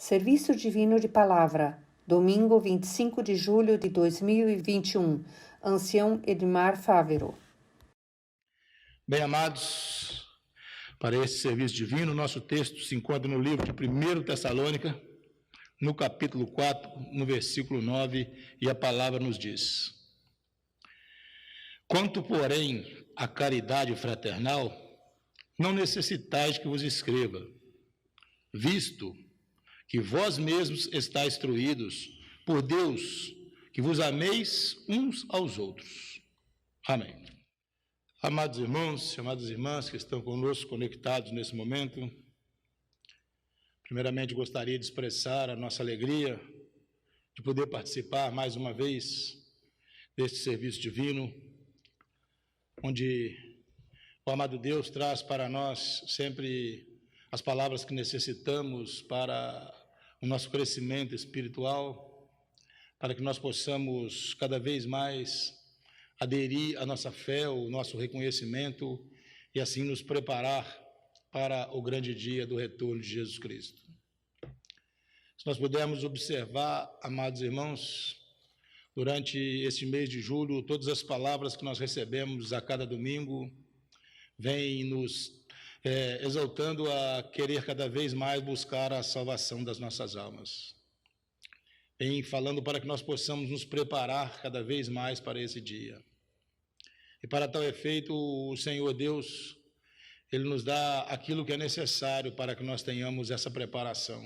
Serviço Divino de Palavra, domingo 25 de julho de 2021, Ancião Edmar Fávero. Bem, amados, para esse serviço divino, nosso texto se encontra no livro de 1 Tessalônica, no capítulo 4, no versículo 9, e a palavra nos diz: Quanto, porém, à caridade fraternal, não necessitais que vos escreva, visto que vós mesmos estáis instruídos por Deus, que vos ameis uns aos outros. Amém. Amados irmãos e amadas irmãs que estão conosco conectados nesse momento, primeiramente gostaria de expressar a nossa alegria de poder participar mais uma vez deste serviço divino, onde o amado Deus traz para nós sempre as palavras que necessitamos para o nosso crescimento espiritual, para que nós possamos cada vez mais aderir à nossa fé, o nosso reconhecimento e assim nos preparar para o grande dia do retorno de Jesus Cristo. Se nós pudermos observar, amados irmãos, durante este mês de julho, todas as palavras que nós recebemos a cada domingo vêm nos exaltando a querer cada vez mais buscar a salvação das nossas almas. Vem falando para que nós possamos nos preparar cada vez mais para esse dia. E para tal efeito, o Senhor Deus, Ele nos dá aquilo que é necessário para que nós tenhamos essa preparação.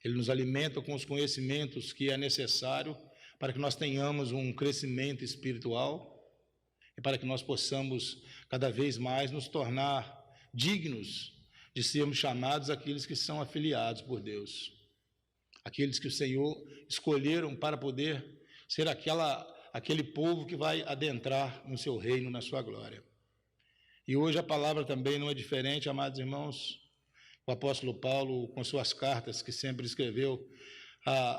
Ele nos alimenta com os conhecimentos que é necessário para que nós tenhamos um crescimento espiritual e para que nós possamos cada vez mais nos tornar dignos de sermos chamados aqueles que são afiliados por Deus, aqueles que o Senhor escolheram para poder ser aquele povo que vai adentrar no seu reino, na sua glória. E hoje a palavra também não é diferente, amados irmãos. O apóstolo Paulo, com suas cartas que sempre escreveu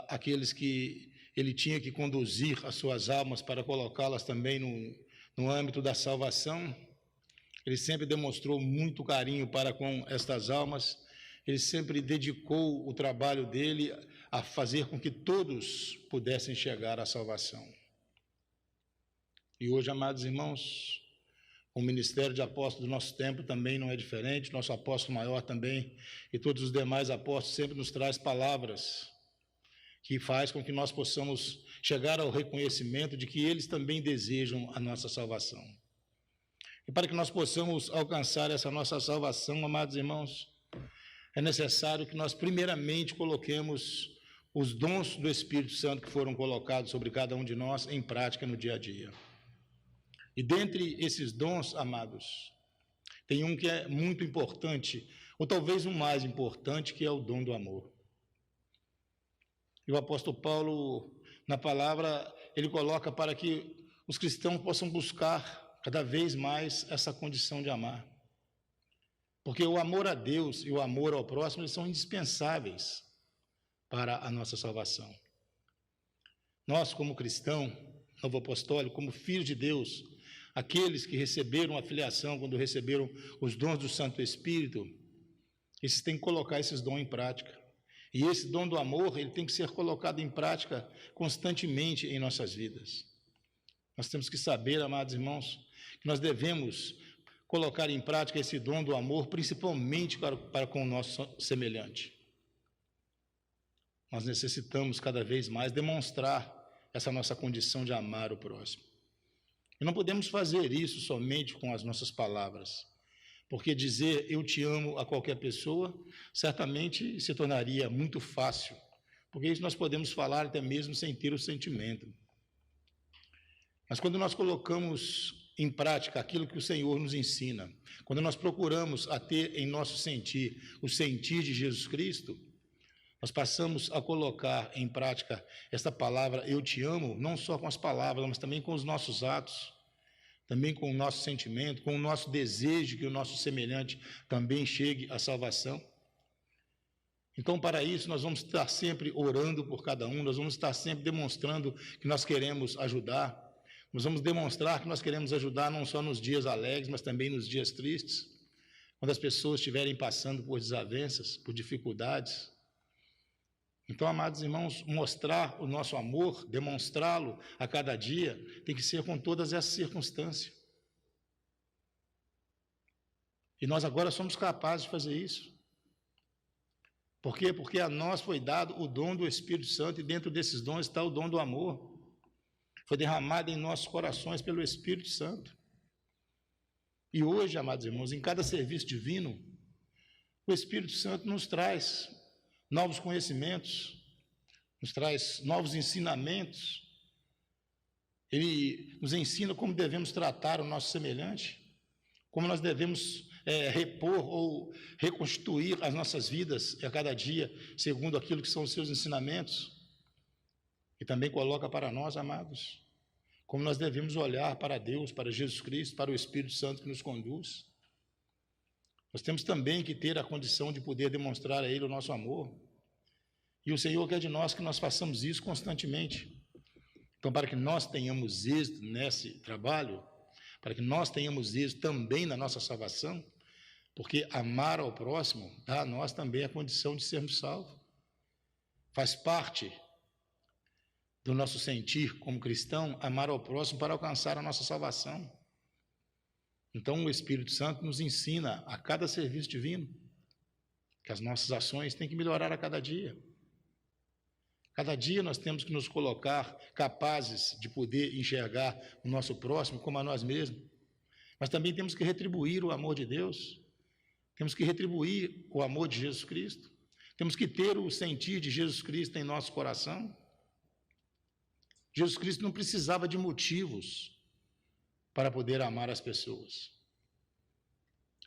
àqueles que ele tinha que conduzir as suas almas para colocá-las também no âmbito da salvação, ele sempre demonstrou muito carinho para com estas almas, ele sempre dedicou o trabalho dele a fazer com que todos pudessem chegar à salvação. E hoje, amados irmãos, o ministério de apóstolo do nosso tempo também não é diferente, nosso apóstolo maior também, e todos os demais apóstolos sempre nos traz palavras que faz com que nós possamos chegar ao reconhecimento de que eles também desejam a nossa salvação. E para que nós possamos alcançar essa nossa salvação, amados irmãos, é necessário que nós primeiramente coloquemos os dons do Espírito Santo que foram colocados sobre cada um de nós em prática no dia a dia. E dentre esses dons, amados, tem um que é muito importante, ou talvez o mais importante, que é o dom do amor. E o apóstolo Paulo, na palavra, ele coloca para que os cristãos possam buscar cada vez mais essa condição de amar. Porque o amor a Deus e o amor ao próximo, eles são indispensáveis para a nossa salvação. Nós, como cristão, novo apostólico, como filhos de Deus, aqueles que receberam a filiação, quando receberam os dons do Santo Espírito, esses têm que colocar esses dons em prática. E esse dom do amor, ele tem que ser colocado em prática constantemente em nossas vidas. Nós temos que saber, amados irmãos, que nós devemos colocar em prática esse dom do amor, principalmente para com o nosso semelhante. Nós necessitamos cada vez mais demonstrar essa nossa condição de amar o próximo. E não podemos fazer isso somente com as nossas palavras, porque dizer eu te amo a qualquer pessoa certamente se tornaria muito fácil, porque isso nós podemos falar até mesmo sem ter o sentimento. Mas quando nós colocamos em prática aquilo que o Senhor nos ensina, quando nós procuramos a ter em nosso sentir o sentir de Jesus Cristo, nós passamos a colocar em prática esta palavra eu te amo, não só com as palavras, mas também com os nossos atos, também com o nosso sentimento, com o nosso desejo que o nosso semelhante também chegue à salvação. Então, para isso, nós vamos estar sempre orando por cada um, nós vamos estar sempre demonstrando que nós queremos ajudar, nós vamos demonstrar que nós queremos ajudar não só nos dias alegres, mas também nos dias tristes, quando as pessoas estiverem passando por desavenças, por dificuldades. Então, amados irmãos, mostrar o nosso amor, demonstrá-lo a cada dia, tem que ser com todas essas circunstâncias. E nós agora somos capazes de fazer isso. Por quê? Porque a nós foi dado o dom do Espírito Santo, e dentro desses dons está o dom do amor. Foi derramado em nossos corações pelo Espírito Santo. E hoje, amados irmãos, em cada serviço divino, o Espírito Santo nos traz novos conhecimentos, nos traz novos ensinamentos. Ele nos ensina como devemos tratar o nosso semelhante, como nós devemos repor ou reconstituir as nossas vidas a cada dia, segundo aquilo que são os seus ensinamentos. E também coloca para nós, amados, como nós devemos olhar para Deus, para Jesus Cristo, para o Espírito Santo que nos conduz. Nós temos também que ter a condição de poder demonstrar a Ele o nosso amor. E o Senhor quer de nós que nós façamos isso constantemente. Então, para que nós tenhamos êxito nesse trabalho, para que nós tenhamos êxito também na nossa salvação, porque amar ao próximo dá a nós também a condição de sermos salvos. Faz parte do nosso sentir como cristão, amar ao próximo para alcançar a nossa salvação. Então, o Espírito Santo nos ensina a cada serviço divino que as nossas ações têm que melhorar a cada dia. Cada dia nós temos que nos colocar capazes de poder enxergar o nosso próximo como a nós mesmos, mas também temos que retribuir o amor de Deus, temos que retribuir o amor de Jesus Cristo, temos que ter o sentir de Jesus Cristo em nosso coração. Jesus Cristo não precisava de motivos para poder amar as pessoas.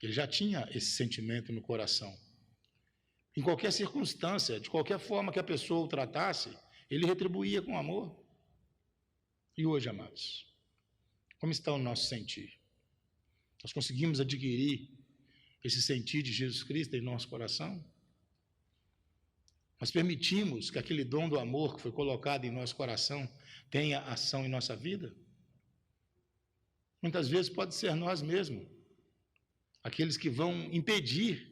Ele já tinha esse sentimento no coração. Em qualquer circunstância, de qualquer forma que a pessoa o tratasse, ele retribuía com amor. E hoje, amados, como está o nosso sentir? Nós conseguimos adquirir esse sentir de Jesus Cristo em nosso coração? Nós permitimos que aquele dom do amor que foi colocado em nosso coração tenha ação em nossa vida? Muitas vezes pode ser nós mesmos, aqueles que vão impedir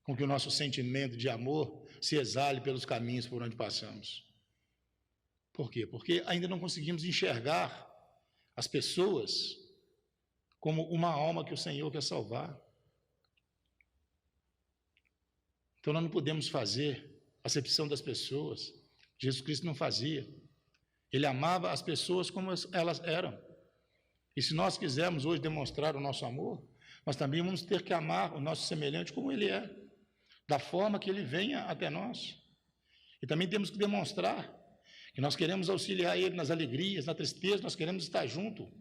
com que o nosso sentimento de amor se exale pelos caminhos por onde passamos. Por quê? Porque ainda não conseguimos enxergar as pessoas como uma alma que o Senhor quer salvar. Então nós não podemos fazer acepção das pessoas. Jesus Cristo não fazia. Ele amava as pessoas como elas eram. E se nós quisermos hoje demonstrar o nosso amor, nós também vamos ter que amar o nosso semelhante como ele é, da forma que ele venha até nós. E também temos que demonstrar que nós queremos auxiliar ele nas alegrias, na tristeza, nós queremos estar junto,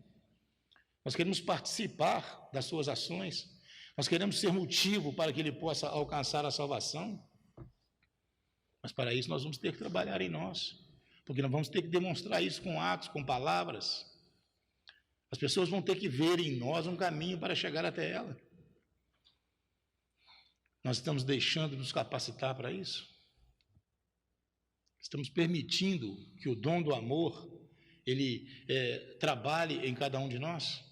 nós queremos participar das suas ações, nós queremos ser motivo para que ele possa alcançar a salvação. Mas para isso nós vamos ter que trabalhar em nós, porque nós vamos ter que demonstrar isso com atos, com palavras. As pessoas vão ter que ver em nós um caminho para chegar até ela. Nós estamos deixando de nos capacitar para isso? Estamos permitindo que o dom do amor, ele trabalhe em cada um de nós?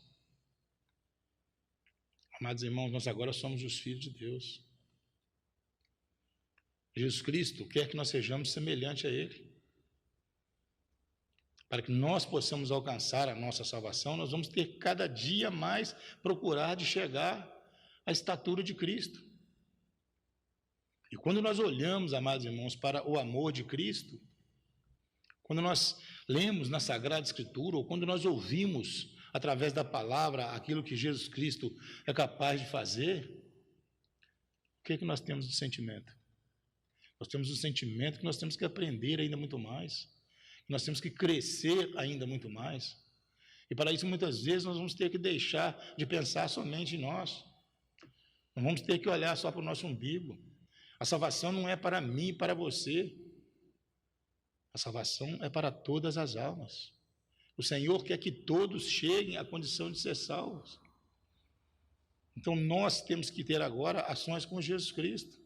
Amados irmãos, nós agora somos os filhos de Deus. Jesus Cristo quer que nós sejamos semelhantes a Ele. Para que nós possamos alcançar a nossa salvação, nós vamos ter que cada dia mais procurar de chegar à estatura de Cristo. E quando nós olhamos, amados irmãos, para o amor de Cristo, quando nós lemos na Sagrada Escritura, ou quando nós ouvimos através da palavra aquilo que Jesus Cristo é capaz de fazer, o que é que nós temos de sentimento? Nós temos um sentimento que nós temos que aprender ainda muito mais, que nós temos que crescer ainda muito mais. E para isso, muitas vezes, nós vamos ter que deixar de pensar somente em nós. Não vamos ter que olhar só para o nosso umbigo. A salvação não é para mim e para você. A salvação é para todas as almas. O Senhor quer que todos cheguem à condição de ser salvos. Então, nós temos que ter agora ações com Jesus Cristo.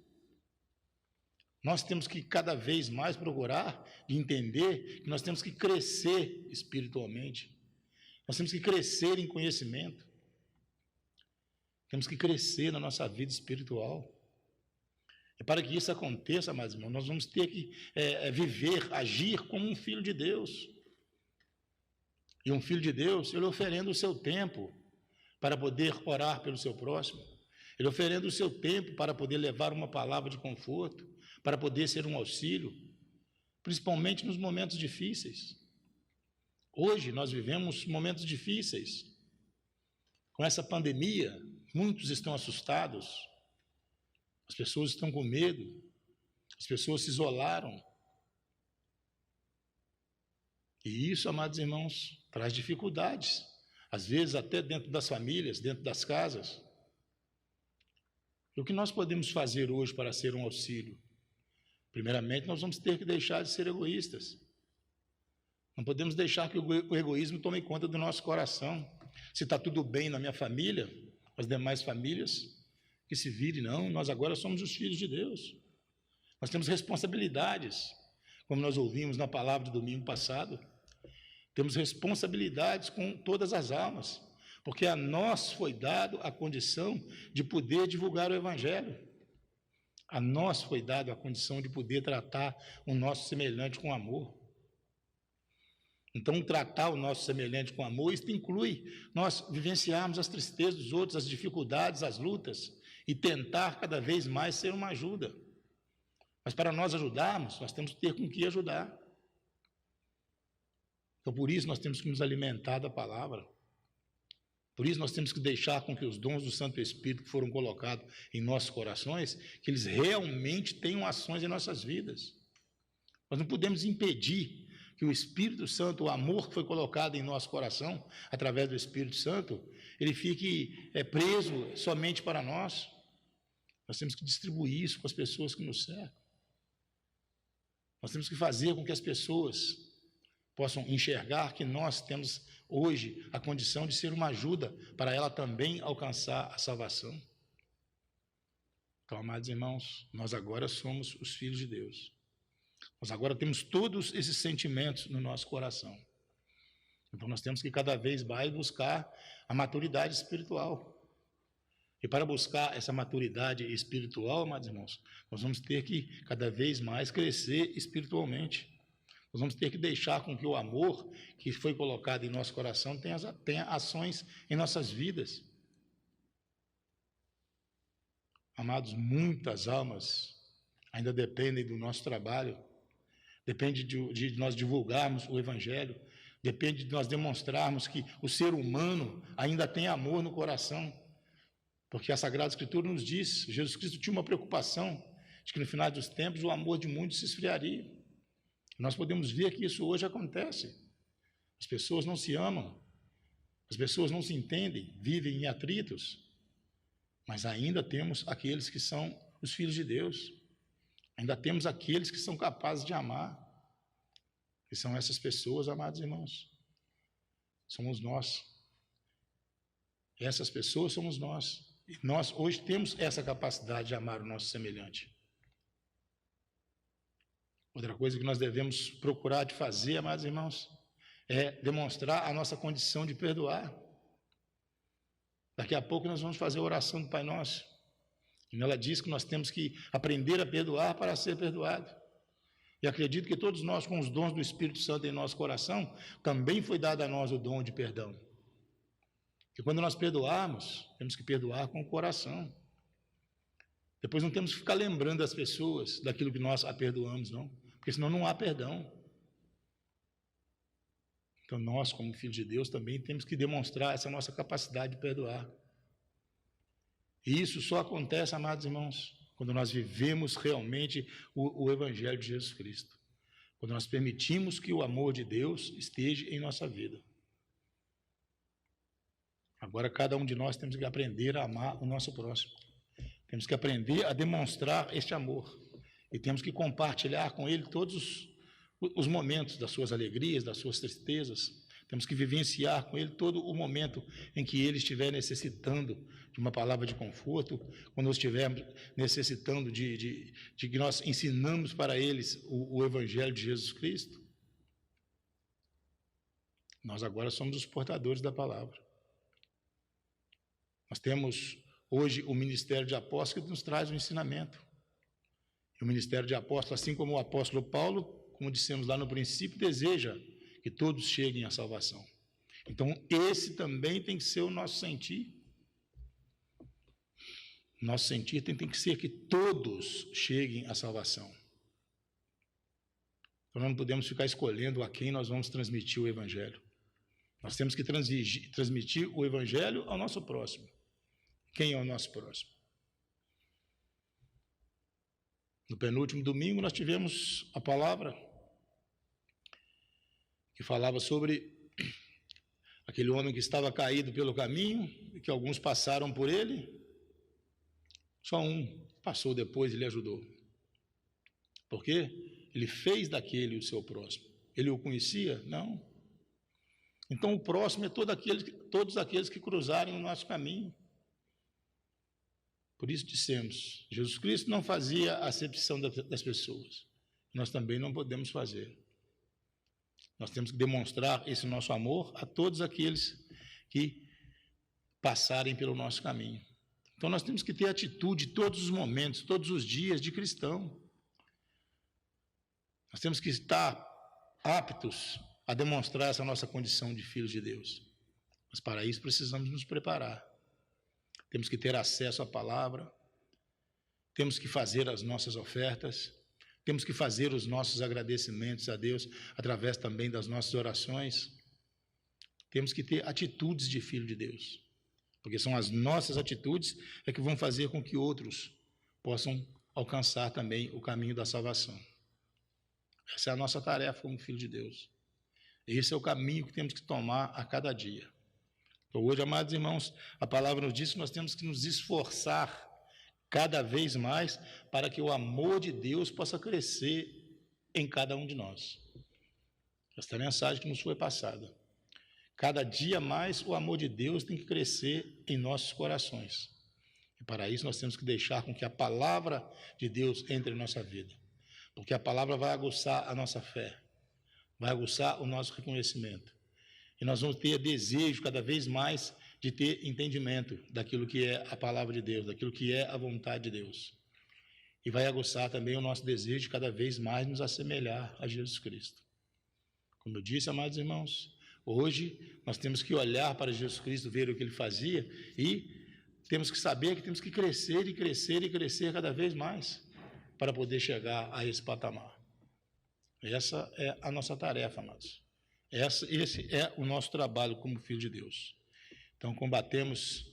Nós temos que cada vez mais procurar de entender que nós temos que crescer espiritualmente. Nós temos que crescer em conhecimento. Temos que crescer na nossa vida espiritual. E para que isso aconteça, amados irmãos, nós vamos ter que viver, agir como um filho de Deus. E um filho de Deus, ele oferenda o seu tempo para poder orar pelo seu próximo. Ele oferenda o seu tempo para poder levar uma palavra de conforto, para poder ser um auxílio, principalmente nos momentos difíceis. Hoje nós vivemos momentos difíceis. Com essa pandemia, muitos estão assustados, as pessoas estão com medo, as pessoas se isolaram. E isso, amados irmãos, traz dificuldades, às vezes até dentro das famílias, dentro das casas. E o que nós podemos fazer hoje para ser um auxílio? Primeiramente, nós vamos ter que deixar de ser egoístas. Não podemos deixar que o egoísmo tome conta do nosso coração. Se está tudo bem na minha família, as demais famílias, que se vire, não. Nós agora somos os filhos de Deus. Nós temos responsabilidades, como nós ouvimos na palavra do domingo passado. Temos responsabilidades com todas as almas, porque a nós foi dado a condição de poder divulgar o Evangelho. A nós foi dado a condição de poder tratar o nosso semelhante com amor. Então, tratar o nosso semelhante com amor, isso inclui nós vivenciarmos as tristezas dos outros, as dificuldades, as lutas, e tentar cada vez mais ser uma ajuda. Mas para nós ajudarmos, nós temos que ter com que ajudar. Então, por isso, nós temos que nos alimentar da palavra. Por isso, nós temos que deixar com que os dons do Santo Espírito que foram colocados em nossos corações, que eles realmente tenham ações em nossas vidas. Nós não podemos impedir que o Espírito Santo, o amor que foi colocado em nosso coração, através do Espírito Santo, ele fique preso somente para nós. Nós temos que distribuir isso com as pessoas que nos cercam. Nós temos que fazer com que as pessoas possam enxergar que nós temos hoje a condição de ser uma ajuda para ela também alcançar a salvação. Então, amados irmãos, nós agora somos os filhos de Deus. Nós agora temos todos esses sentimentos no nosso coração. Então, nós temos que cada vez mais buscar a maturidade espiritual. E para buscar essa maturidade espiritual, amados irmãos, nós vamos ter que cada vez mais crescer espiritualmente. Nós vamos ter que deixar com que o amor que foi colocado em nosso coração tenha ações em nossas vidas. Amados, muitas almas ainda dependem do nosso trabalho, depende de nós divulgarmos o Evangelho, depende de nós demonstrarmos que o ser humano ainda tem amor no coração, porque a Sagrada Escritura nos diz, Jesus Cristo tinha uma preocupação de que no final dos tempos o amor de muitos se esfriaria. Nós podemos ver que isso hoje acontece. As pessoas não se amam, as pessoas não se entendem, vivem em atritos, mas ainda temos aqueles que são os filhos de Deus, ainda temos aqueles que são capazes de amar, que são essas pessoas, amados irmãos. Somos nós. Essas pessoas somos nós. E nós hoje temos essa capacidade de amar o nosso semelhante. Outra coisa que nós devemos procurar de fazer, amados irmãos, é demonstrar a nossa condição de perdoar. Daqui a pouco nós vamos fazer a oração do Pai Nosso. E nela diz que nós temos que aprender a perdoar para ser perdoado. E acredito que todos nós, com os dons do Espírito Santo em nosso coração, também foi dado a nós o dom de perdão. E quando nós perdoarmos, temos que perdoar com o coração. Depois não temos que ficar lembrando as pessoas daquilo que nós a perdoamos, não. Porque senão não há perdão. Então nós, como filhos de Deus, também temos que demonstrar essa nossa capacidade de perdoar. E isso só acontece, amados irmãos, quando nós vivemos realmente o Evangelho de Jesus Cristo. Quando nós permitimos que o amor de Deus esteja em nossa vida. Agora, cada um de nós temos que aprender a amar o nosso próximo. Temos que aprender a demonstrar este amor. E temos que compartilhar com ele todos os momentos das suas alegrias, das suas tristezas. Temos que vivenciar com ele todo o momento em que ele estiver necessitando de uma palavra de conforto, quando nós estivermos necessitando de que nós ensinamos para eles o Evangelho de Jesus Cristo. Nós agora somos os portadores da palavra. Nós temos hoje o ministério de apóstolos que nos traz o ensinamento. E o ministério de apóstolo, assim como o apóstolo Paulo, como dissemos lá no princípio, deseja que todos cheguem à salvação. Então, esse também tem que ser o nosso sentir. Nosso sentir tem que ser que todos cheguem à salvação. Então, nós não podemos ficar escolhendo a quem nós vamos transmitir o Evangelho. Nós temos que transmitir o Evangelho ao nosso próximo. Quem é o nosso próximo? No penúltimo domingo, nós tivemos a palavra que falava sobre aquele homem que estava caído pelo caminho e que alguns passaram por ele. Só um passou depois e lhe ajudou. Por quê? Ele fez daquele o seu próximo. Ele o conhecia? Não. Então, o próximo é todos aqueles que cruzarem o nosso caminho. Por isso dissemos, Jesus Cristo não fazia acepção das pessoas. Nós também não podemos fazer. Nós temos que demonstrar esse nosso amor a todos aqueles que passarem pelo nosso caminho. Então, nós temos que ter atitude todos os momentos, todos os dias de cristão. Nós temos que estar aptos a demonstrar essa nossa condição de filhos de Deus. Mas para isso precisamos nos preparar. Temos que ter acesso à palavra, temos que fazer as nossas ofertas, temos que fazer os nossos agradecimentos a Deus através também das nossas orações. Temos que ter atitudes de filho de Deus, porque são as nossas atitudes que vão fazer com que outros possam alcançar também o caminho da salvação. Essa é a nossa tarefa como filho de Deus. Esse é o caminho que temos que tomar a cada dia. Então, hoje, amados irmãos, a palavra nos diz que nós temos que nos esforçar cada vez mais para que o amor de Deus possa crescer em cada um de nós. Esta é a mensagem que nos foi passada. Cada dia mais o amor de Deus tem que crescer em nossos corações. E para isso nós temos que deixar com que a palavra de Deus entre em nossa vida. Porque a palavra vai aguçar a nossa fé, vai aguçar o nosso reconhecimento. E nós vamos ter desejo cada vez mais de ter entendimento daquilo que é a palavra de Deus, daquilo que é a vontade de Deus. E vai aguçar também o nosso desejo de cada vez mais nos assemelhar a Jesus Cristo. Como eu disse, amados irmãos, hoje nós temos que olhar para Jesus Cristo, ver o que ele fazia e temos que saber que temos que crescer e crescer e crescer cada vez mais para poder chegar a esse patamar. Essa é a nossa tarefa, amados. Esse é o nosso trabalho como filho de Deus. Então, combatemos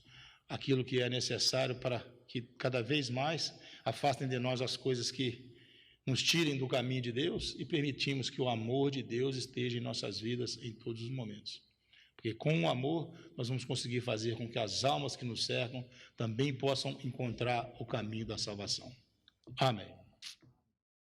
aquilo que é necessário para que cada vez mais afastem de nós as coisas que nos tirem do caminho de Deus e permitimos que o amor de Deus esteja em nossas vidas em todos os momentos. Porque com o amor nós vamos conseguir fazer com que as almas que nos cercam também possam encontrar o caminho da salvação. Amém.